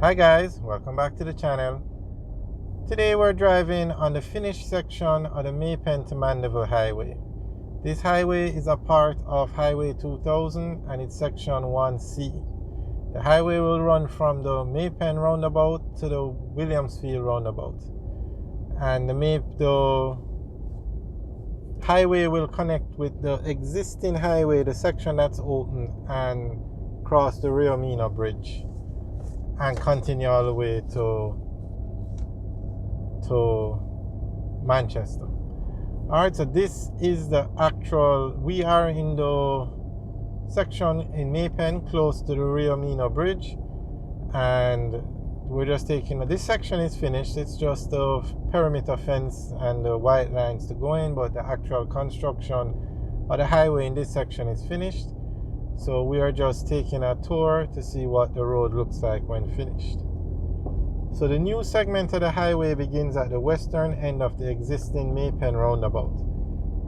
Hi guys, welcome back to the channel. Today we're driving on the finished section of the Maypen to Mandeville Highway. This highway is a part of Highway 2000 and it's section 1C. The highway will run from the Maypen roundabout to the Williamsfield roundabout. And the highway will connect with the existing highway, the section that's open, and cross the Rio Mena Bridge and continue all the way to Manchester. Alright, so this is the actual, we are in the section in Maypen close to the Rio Mena Bridge, and we're just taking, this section is finished, it's just the perimeter fence and the white lines to go in, but the actual construction of the highway in this section is finished. So we are just taking a tour to see what the road looks like when finished. So the new segment of the highway begins at the western end of the existing Maypen roundabout,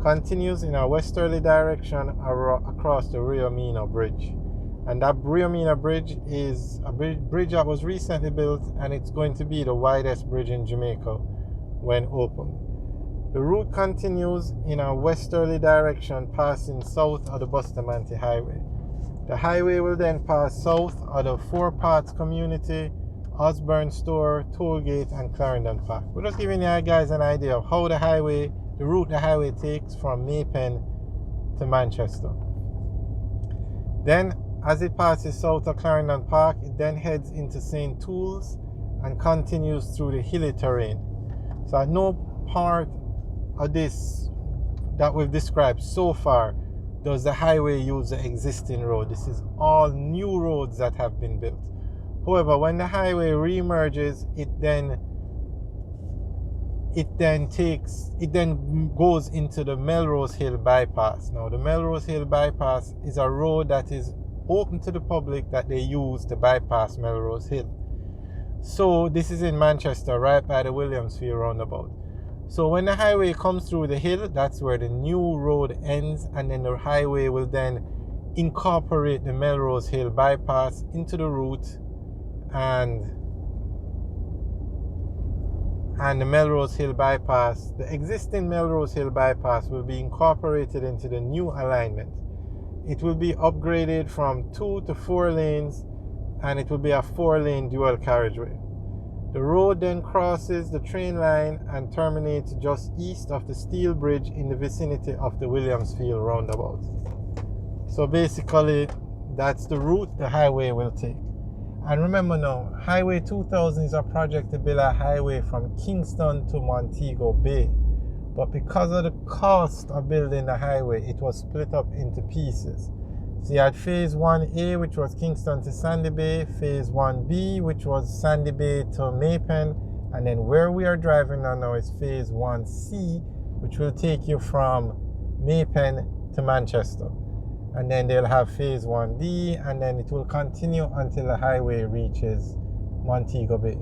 continues in a westerly direction across the Rio Mena Bridge. And that Rio Mena Bridge is a bridge that was recently built, and it's going to be the widest bridge in Jamaica when open. The route continues in a westerly direction, passing south of the Bustamante Highway. The highway will then pass south of the Four Parts Community, Osborne Store, Tollgate, and Clarendon Park. We're just giving you guys an idea of how the route the highway takes from Maypen to Manchester. Then, as it passes south of Clarendon Park, it then heads into St. Tools and continues through the hilly terrain. So at no part of this that we've described so far does the highway use the existing road. This is all new roads that have been built. However, when the highway re-emerges, it then goes into the Melrose Hill bypass. Now, the Melrose Hill bypass is a road that is open to the public that they use to bypass Melrose Hill. So this is in Manchester, right by the Williamsfield roundabout. So when the highway comes through the hill, that's where the new road ends, and then the highway will then incorporate the Melrose Hill bypass into the route, and the Melrose Hill bypass, the existing Melrose Hill bypass, will be incorporated into the new alignment. It will be upgraded from 2 to 4 lanes, and it will be a 4-lane dual carriageway. The road then crosses the train line and terminates just east of the steel bridge in the vicinity of the Williamsfield roundabout. So basically, that's the route the highway will take. And remember now, Highway 2000 is a project to build a highway from Kingston to Montego Bay. But because of the cost of building the highway, it was split up into pieces. So you had Phase 1A, which was Kingston to Sandy Bay, Phase 1B, which was Sandy Bay to Maypen, and then where we are driving now is Phase 1C, which will take you from Maypen to Manchester. And then they'll have Phase 1D, and then it will continue until the highway reaches Montego Bay.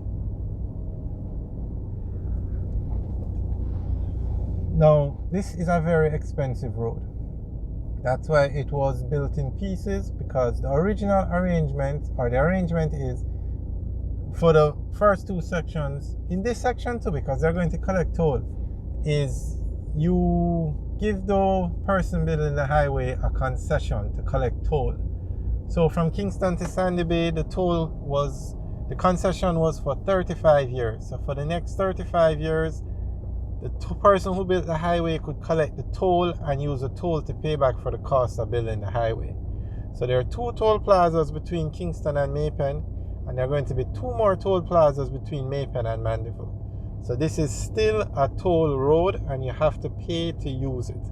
Now, this is a very expensive road. That's why it was built in pieces, because the original arrangement, or the arrangement is for the first 2 sections, in this section too, because they're going to collect toll, is you give the person building the highway a concession to collect toll. So from Kingston to Sandy Bay, the concession was for 35 years. So for the next 35 years, the person who built the highway could collect the toll and use the toll to pay back for the cost of building the highway. So there are 2 toll plazas between Kingston and Maypen, and there are going to be 2 more toll plazas between Maypen and Mandeville. So this is still a toll road, and you have to pay to use it.